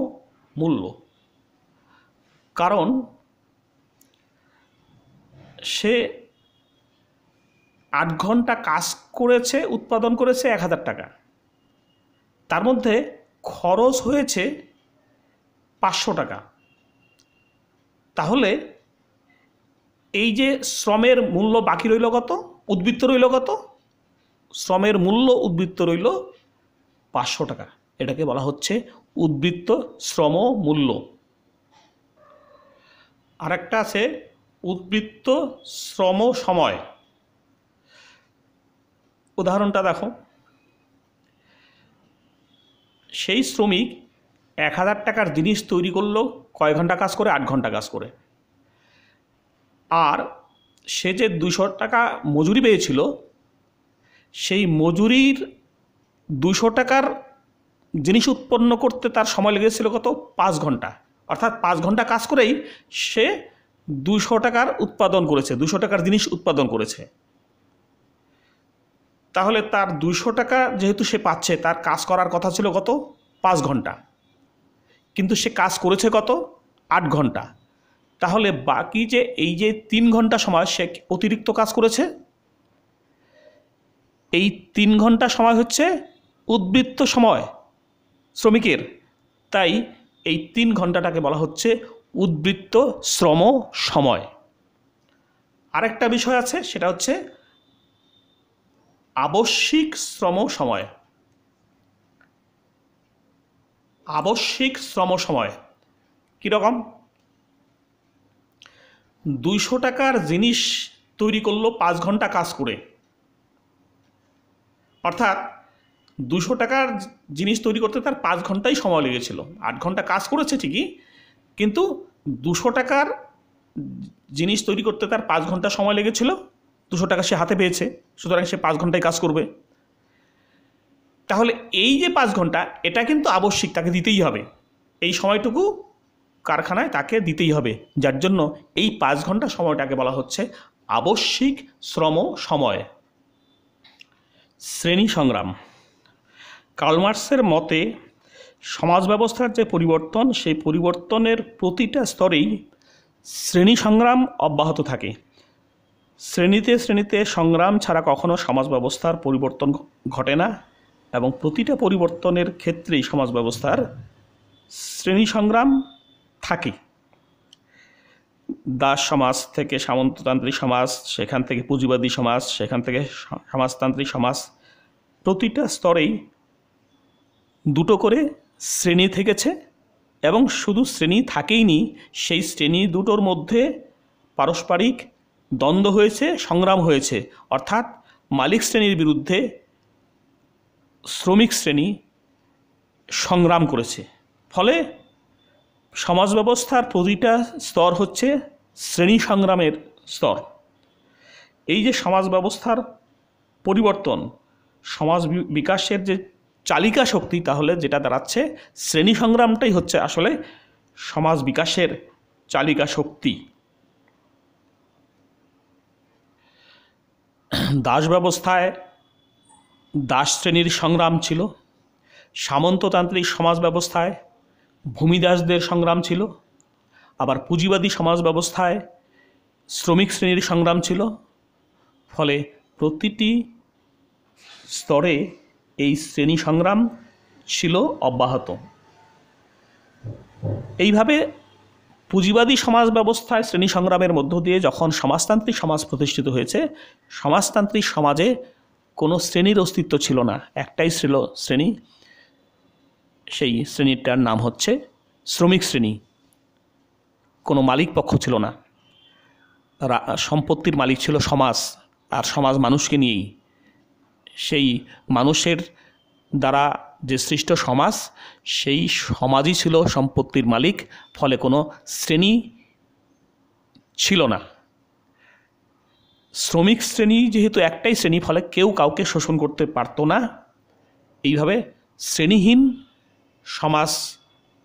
মূল্য, কারণ সে 8 ঘন্টা কাজ করেছে, উৎপাদন করেছে 1,000 টাকা, তার মধ্যে খরচ হয়েছে 500 টাকা। তাহলে এই যে শ্রমের মূল্য বাকি রইল কত? উদ্বৃত্ত রইল কত? শ্রমের মূল্য উদ্বৃত্ত রইল 500 টাকা। এটাকে বলা হচ্ছে উদ্বৃত্ত শ্রম মূল্য। আরেকটা আছে উদ্বৃত্ত শ্রম সময়। উদাহরণটা দেখো, সেই শ্রমিক 1,000 টাকার জিনিস তৈরি করলো কয় ঘন্টা কাজ করে? 8 ঘন্টা কাজ করে। আর সে যে 200 টাকা মজুরি পেয়েছিল, সেই মজুরির 200 টাকার জিনিস উৎপন্ন করতে তার সময় লেগেছিল কত? 5 ঘন্টা। অর্থাৎ 5 ঘন্টা কাজ করেই সে 200 টাকার উৎপাদন করেছে, 200 টাকার জিনিস উৎপাদন করেছে। তাহলে তার 200 টাকা যেহেতু সে পাচ্ছে, তার কাজ করার কথা ছিল কত? 5 ঘন্টা, কিন্তু সে কাজ করেছে কত? 8 ঘন্টা। তাহলে বাকি যে এই যে 3 ঘন্টা সময় সে অতিরিক্ত কাজ করেছে, এই 3 ঘন্টা সময় হচ্ছে উদ্বৃত্ত সময় শ্রমিকের। তাই এই 3 ঘন্টাটাকে বলা হচ্ছে উদ্বৃত্ত শ্রম সময়। আরেকটা বিষয় আছে, সেটা হচ্ছে আবশ্যিক শ্রম সময়। আবশ্যিক শ্রম সময় কীরকম? 200 টাকার জিনিস তৈরি করলো 5 ঘন্টা কাজ করে, অর্থাৎ 200 টাকার জিনিস তৈরি করতে তার 5 ঘন্টাই সময় লেগেছিল। 8 ঘন্টা কাজ করেছে ঠিকই, কিন্তু 200 টাকার জিনিস তৈরি করতে তার 5 ঘন্টা সময় লেগেছিল। 200 টাকা সে হাতে পেয়েছে, সুতরাং সে 5 ঘন্টায় কাজ করবে। তাহলে এই যে 5 ঘন্টা, এটা কিন্তু আবশ্যিক, তাকে দিতেই হবে। এই সময়টুকু কারখানায় তাকে দিতেই হবে, যার জন্য এই 5 ঘন্টা সময়টাকে বলা হচ্ছে আবশ্যিক শ্রম সময়। শ্রেণী সংগ্রাম। কার্ল মার্কসের মতে সমাজ ব্যবস্থার যে পরিবর্তন, সেই পরিবর্তনের প্রতিটা স্তরেই শ্রেণী সংগ্রাম অব্যাহত থাকে। শ্রেণীতে শ্রেণীতে সংগ্রাম ছাড়া কখনো সমাজ ব্যবস্থার পরিবর্তন ঘটে না, এবং প্রতিটা পরিবর্তনের ক্ষেত্রেই সমাজ ব্যবস্থার শ্রেণী সংগ্রাম থাকে। দাস সমাজ থেকে সামন্ততান্ত্রিক সমাজ, সেখান থেকে পুঁজিবাদী সমাজ, সেখান থেকে সমাজতান্ত্রিক সমাজ, প্রতিটা স্তরেই দুটো করে শ্রেণী থেকেছে, এবং শুধু শ্রেণী থাকেইনি, সেই শ্রেণী দুটোর মধ্যে পারস্পরিক দ্বন্দ্ব হয়েছে, সংগ্রাম হয়েছে। অর্থাৎ মালিক শ্রেণীর বিরুদ্ধে শ্রমিক শ্রেণী সংগ্রাম করেছে। ফলে সমাজ ব্যবস্থার প্রতিটা স্তর হচ্ছে শ্রেণী সংগ্রামের স্তর। এই যে সমাজ ব্যবস্থার পরিবর্তন, সমাজ বিকাশের যে চালিকা শক্তি, তাহলে যেটা দাঁড়াচ্ছে শ্রেণী সংগ্রামটাই হচ্ছে আসলে সমাজ বিকাশের চালিকা শক্তি। দাস ব্যবস্থায় দাস শ্রেণীর সংগ্রাম ছিল, সামন্ততান্ত্রিক সমাজ ব্যবস্থায় ভূমিদাসদের সংগ্রাম ছিল, আবার পুঁজিবাদী সমাজ ব্যবস্থায় শ্রমিক শ্রেণীর সংগ্রাম ছিল। ফলে প্রতিটি স্তরে এই শ্রেণী সংগ্রাম ছিল অব্যাহত। এইভাবে পুঁজিবাদী সমাজ ব্যবস্থায় শ্রেণী সংগ্রামের মধ্য দিয়ে যখন সমাজতান্ত্রিক সমাজ প্রতিষ্ঠিত হয়েছে, সমাজতান্ত্রিক সমাজে কোনো শ্রেণীর অস্তিত্ব ছিল না, একটাই ছিল শ্রেণী, সেই শ্রেণীটার নাম হচ্ছে শ্রমিক শ্রেণী। কোনো মালিক পক্ষ ছিল না, সম্পত্তির মালিক ছিল সমাজ, আর সমাজ মানুষকে নিয়েই। সেই মানুষের দ্বারা যে সৃষ্ট সমাজ, সেই সমাজই ছিল সম্পত্তির মালিক। ফলে কোনো শ্রেণী ছিল না। শ্রমিক শ্রেণী যেহেতু একটাই শ্রেণী, ফলে কেউ কাউকে শোষণ করতে পারত না। এইভাবে শ্রেণীহীন সমাজ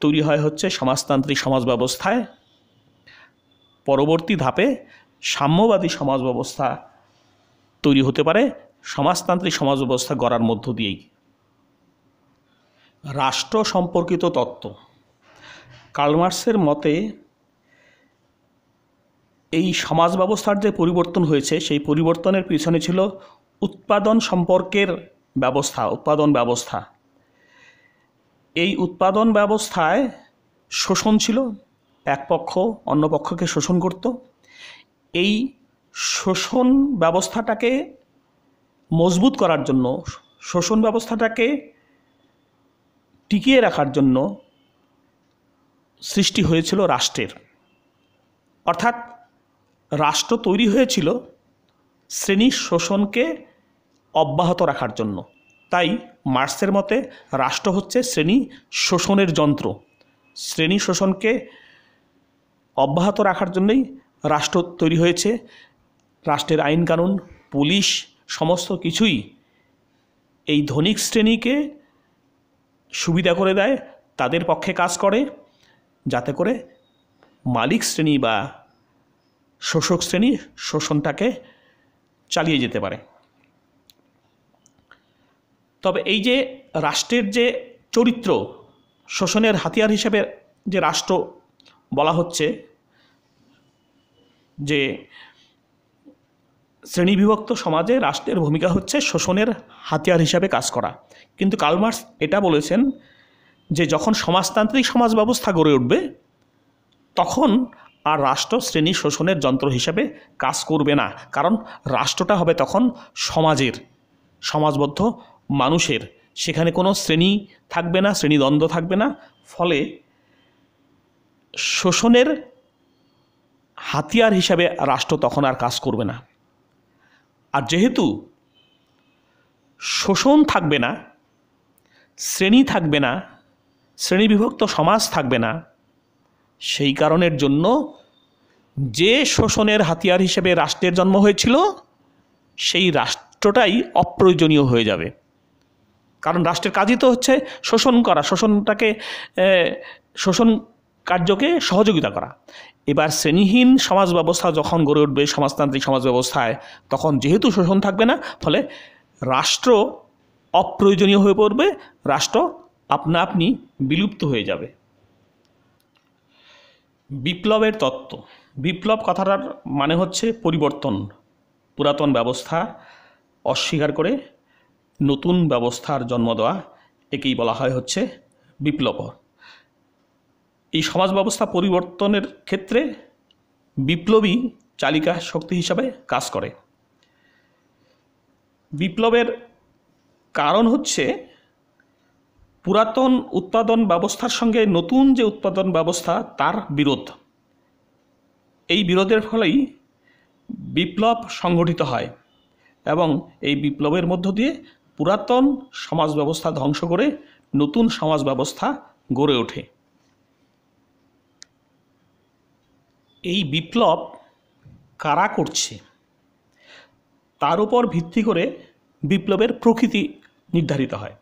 তৈরি হয় হচ্ছে সমাজতান্ত্রিক সমাজ ব্যবস্থায়। পরবর্তী ধাপে সাম্যবাদী সমাজ ব্যবস্থা তৈরি হতে পারে সমাজতান্ত্রিক সমাজ ব্যবস্থা গড়ার মধ্য দিয়েই। রাষ্ট্র সম্পর্কিত তত্ত্ব। কার্ল মার্কসের মতে এই সমাজ ব্যবস্থার যে পরিবর্তন হয়েছে, সেই পরিবর্তনের পিছনে ছিল উৎপাদন সম্পর্কের ব্যবস্থা, উৎপাদন ব্যবস্থা। এই উৎপাদন ব্যবস্থায় শোষণ ছিল, এক পক্ষ অন্য পক্ষকে শোষণ করত। এই শোষণ ব্যবস্থাটাকে মজবুত করার জন্য, শোষণ ব্যবস্থাটাকে টিকিয়ে রাখার জন্য সৃষ্টি হয়েছিল রাষ্ট্রের। অর্থাৎ রাষ্ট্র তৈরি হয়েছিল শ্রেণী শোষণকে অব্যাহত রাখার জন্য। তাই মার্কসের মতে রাষ্ট্র হচ্ছে শ্রেণী শোষণের যন্ত্র। শ্রেণী শোষণকে অব্যাহত রাখার জন্যই রাষ্ট্র তৈরি হয়েছে। রাষ্ট্রের আইন কানুন, পুলিশ, সমস্ত কিছুই এই ধনিক শ্রেণীকে সুবিধা করে দেয়, তাদের পক্ষে কাজ করে, যাতে করে মালিক শ্রেণী বা শোষক শ্রেণী শোষণটাকে চালিয়ে যেতে পারে। তবে এই যে রাষ্ট্রের যে চরিত্র, শোষণের হাতিয়ার হিসেবে যে রাষ্ট্র বলা হচ্ছে, যে শ্রেণীবিভক্ত সমাজে রাষ্ট্রের ভূমিকা হচ্ছে শোষণের হাতিয়ার হিসাবে কাজ করা। কিন্তু কার্ল মার্কস এটা বলেছেন যে যখন সমাজতান্ত্রিক সমাজ ব্যবস্থা গড়ে উঠবে তখন আর রাষ্ট্র শ্রেণী শোষণের যন্ত্র হিসাবে কাজ করবে না, কারণ রাষ্ট্রটা হবে তখন সমাজের, সমাজবদ্ধ মানুষের, সেখানে কোনো শ্রেণী থাকবে না, শ্রেণীদ্বন্দ্ব থাকবে না। ফলে শোষণের হাতিয়ার হিসাবে রাষ্ট্র তখন আর কাজ করবে না। আর যেহেতু শোষণ থাকবে না, শ্রেণী থাকবে না, শ্রেণীবিভক্ত সমাজ থাকবে না, সেই কারণের জন্য যে শোষণের হাতিয়ার হিসেবে রাষ্ট্রের জন্ম হয়েছিল সেই রাষ্ট্রটাই অপ্রয়োজনীয় হয়ে যাবে। কারণ রাষ্ট্রের কাজই তো হচ্ছে শোষণ করা, শোষণ কার্যকে সহযোগিতা করা। এবার শ্রেণীহীন সমাজ ব্যবস্থা যখন গড়ে উঠবে সমাজতান্ত্রিক সমাজ ব্যবস্থায়, তখন যেহেতু শোষণ থাকবে না, ফলে রাষ্ট্র অপ্রয়োজনীয় হয়ে পড়বে, রাষ্ট্র আপনা আপনি বিলুপ্ত হয়ে যাবে। বিপ্লবের তত্ত্ব। বিপ্লব কথাটার মানে হচ্ছে পরিবর্তন, পুরাতন ব্যবস্থা অস্বীকার করে নতুন ব্যবস্থার জন্ম দেওয়া, একেই বলা হয় হচ্ছে বিপ্লব। এই সমাজ ব্যবস্থা পরিবর্তনের ক্ষেত্রে বিপ্লবী চালিকা শক্তি হিসাবে কাজ করে। বিপ্লবের কারণ হচ্ছে পুরাতন উৎপাদন ব্যবস্থার সঙ্গে নতুন যে উৎপাদন ব্যবস্থা তার বিরোধ। এই বিরোধের ফলেই বিপ্লব সংগঠিত হয় এবং এই বিপ্লবের মধ্য দিয়ে পুরাতন সমাজ ব্যবস্থা ধ্বংস করে নতুন সমাজ ব্যবস্থা গড়ে ওঠে। এই বিপ্লব কারা করছে তার উপর ভিত্তি করে বিপ্লবের প্রকৃতি নির্ধারিত হয়।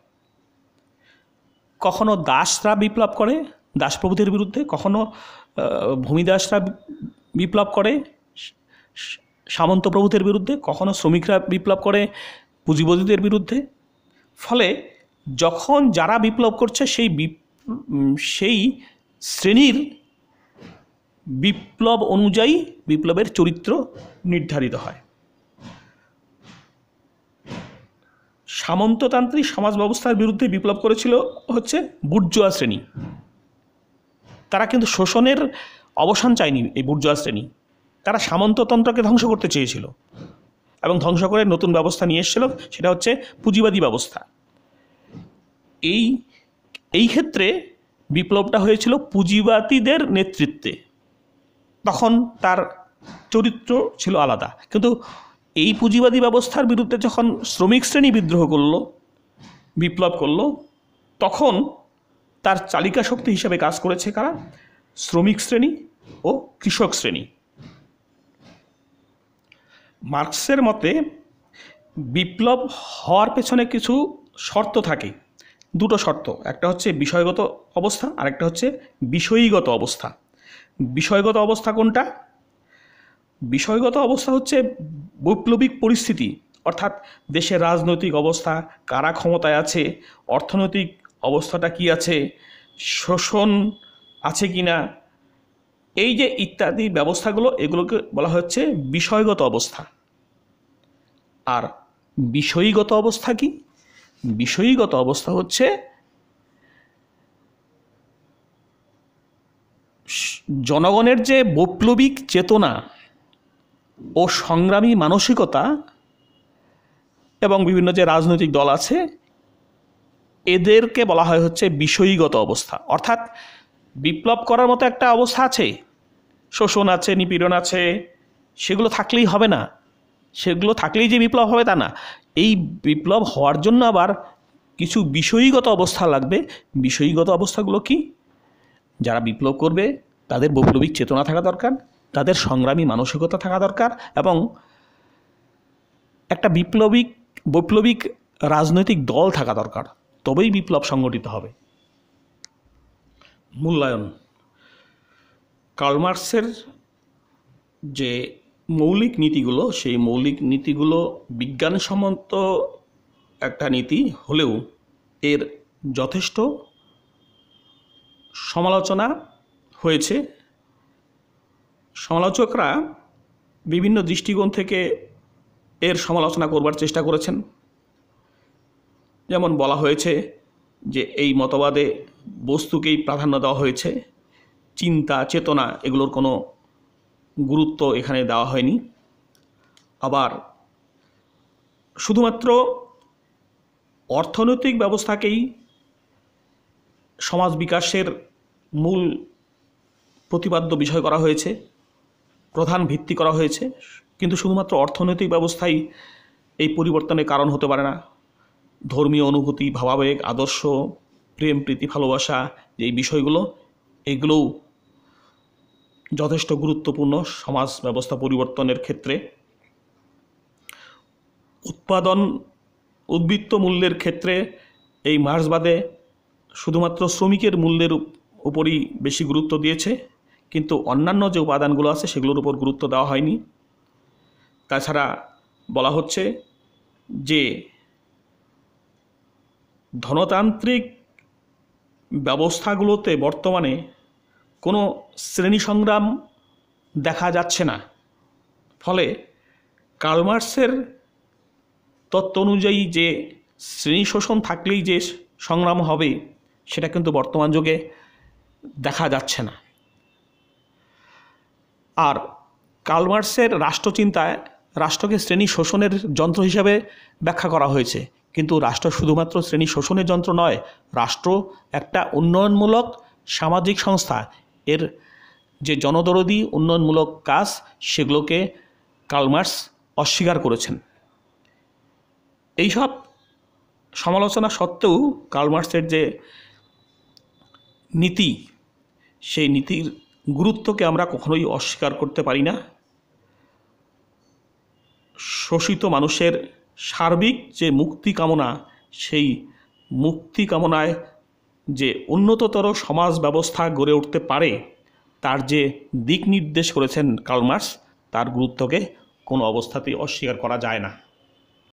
কখনো দাসরা বিপ্লব করে দাসপ্রভুদের বিরুদ্ধে, কখনো ভূমিদাসরা বিপ্লব করে সামন্ত প্রভুদের বিরুদ্ধে, কখনো শ্রমিকরা বিপ্লব করে পুঁজিপতিদের বিরুদ্ধে। ফলে যখন যারা বিপ্লব করছে সেই শ্রেণীর বিপ্লব অনুযায়ী বিপ্লবের চরিত্র নির্ধারিত হয়। সামন্ততান্ত্রিক সমাজ ব্যবস্থার বিরুদ্ধে বিপ্লব করেছিল হচ্ছে বুর্জোয়া শ্রেণী। তারা কিন্তু শোষণের অবসান চায়নি। এই বুর্জোয়া শ্রেণী তারা সামন্ততন্ত্রকে ধ্বংস করতে চেয়েছিল এবং ধ্বংস করে নতুন ব্যবস্থা নিয়ে এসেছিল, সেটা হচ্ছে পুঁজিবাদী ব্যবস্থা। এই ক্ষেত্রে বিপ্লবটা হয়েছিল পুঁজিবাদীদের নেতৃত্বে, তখন তার চরিত্র ছিল আলাদা। কিন্তু এই পুঁজিবাদী ব্যবস্থার বিরুদ্ধে যখন শ্রমিক শ্রেণী বিদ্রোহ করলো, বিপ্লব করলো, তখন তার চালিকা শক্তি হিসেবে কাজ করেছে কারা? শ্রমিক শ্রেণী ও কৃষক শ্রেণী। মার্কসের মতে বিপ্লব হওয়ার পেছনে কিছু শর্ত থাকে, দুটো শর্ত। একটা হচ্ছে বিষয়গত অবস্থা, আর একটা হচ্ছে বিষয়ীগত অবস্থা। বিষয়গত অবস্থা কোনটা? বিষয়গত অবস্থা হচ্ছে বৈপ্লবিক পরিস্থিতি, অর্থাৎ দেশের রাজনৈতিক অবস্থা, কারা ক্ষমতায় আছে, অর্থনৈতিক অবস্থাটা কি আছে, শোষণ আছে কি না, এই যে ইত্যাদি ব্যবস্থাগুলো, এগুলোকে বলা হচ্ছে বিষয়গত অবস্থা। আর বিষয়ীগত অবস্থা কি? বিষয়ীগত অবস্থা হচ্ছে জনগণের যে বৈপ্লবিক চেতনা ও সংগ্রামী মানসিকতা এবং বিভিন্ন যে রাজনৈতিক দল আছে, এদেরকে বলা হয় হচ্ছে বিষয়ীগত অবস্থা। অর্থাৎ বিপ্লব করার মতো একটা অবস্থা আছে, শোষণ আছে, নিপীড়ন আছে, সেগুলো থাকলেই হবে না, সেগুলো থাকলেই যে বিপ্লব হবে তা না। এই বিপ্লব হওয়ার জন্য আবার কিছু বিষয়ীগত অবস্থা লাগবে। বিষয়ীগত অবস্থাগুলো কি? যারা বিপ্লব করবে তাদের বৈপ্লবিক চেতনা থাকা দরকার, তাদের সংগ্রামী মানসিকতা থাকা দরকার, এবং একটা বৈপ্লবিক রাজনৈতিক দল থাকা দরকার। তবেই বিপ্লব সংগঠিত হবে। মূল্যায়ন। কার্ল মার্কসের যে মৌলিক নীতিগুলো, সেই মৌলিক নীতিগুলো বিজ্ঞানসম্মত একটা নীতি হলেও এর যথেষ্ট সমালোচনা হয়েছে। সমালোচকরা বিভিন্ন দৃষ্টিকোণ থেকে এর সমালোচনা করবার চেষ্টা করেছেন। যেমন বলা হয়েছে যে এই মতবাদে বস্তুকেই প্রাধান্য দেওয়া হয়েছে, চিন্তা চেতনা এগুলোর কোনো গুরুত্ব এখানে দেওয়া হয়নি। আবার শুধুমাত্র অর্থনৈতিক ব্যবস্থাকেই সমাজ বিকাশের মূল প্রতিপাদ্য বিষয় করা হয়েছে, প্রধান ভিত্তি করা হয়েছে, কিন্তু শুধুমাত্র অর্থনৈতিক ব্যবস্থাই এই পরিবর্তনের কারণ হতে পারে না। ধর্মীয় অনুভূতি, ভাবাবেগ, আদর্শ, প্রেম, প্রীতি, ভালোবাসা, এই বিষয়গুলো এগুলোও যথেষ্ট গুরুত্বপূর্ণ সমাজ ব্যবস্থা পরিবর্তনের ক্ষেত্রে। উদ্বৃত্ত মূল্যের ক্ষেত্রে এই মার্ক্সবাদে শুধুমাত্র শ্রমিকের মূল্যের উপরই বেশি গুরুত্ব দিয়েছে, কিন্তু অন্যান্য যে উপাদানগুলো আছে সেগুলোর উপর গুরুত্ব দেওয়া হয়নি। তাছাড়া বলা হচ্ছে যে ধনতান্ত্রিক ব্যবস্থাগুলোতে বর্তমানে কোনো শ্রেণী সংগ্রাম দেখা যাচ্ছে না। ফলে কার্ল মার্ক্সের তত্ত্ব অনুযায়ী যে শ্রেণী শোষণ থাকলেই যে সংগ্রাম হবে সেটা কিন্তু বর্তমান যুগে দেখা যাচ্ছে না। আর কার্ল মার্ক্সের রাষ্ট্রচিন্তায় রাষ্ট্রকে শ্রেণী শোষণের যন্ত্র হিসাবে ব্যাখ্যা করা হয়েছে, কিন্তু রাষ্ট্র শুধুমাত্র শ্রেণী শোষণের যন্ত্র নয়, রাষ্ট্র একটা উন্নয়নমূলক সামাজিক সংস্থা। এর যে জনদরদী উন্নয়নমূলক কাজ সেগুলোকে কার্ল মার্ক্স অস্বীকার করেছেন। এইসব সমালোচনা সত্ত্বেও কার্ল মার্ক্সের যে নীতি, সেই নীতির গুরুত্বকে আমরা কখনোই অস্বীকার করতে পারি না। শোষিত মানুষের সার্বিক যে মুক্তি কামনা, সেই মুক্তি কামনায় যে উন্নততর সমাজ ব্যবস্থা গড়ে উঠতে পারে তার যে দিক নির্দেশ করেছেন কার্ল মার্ক্স, তার গুরুত্বকে কোনো অবস্থাতেই অস্বীকার করা যায় না।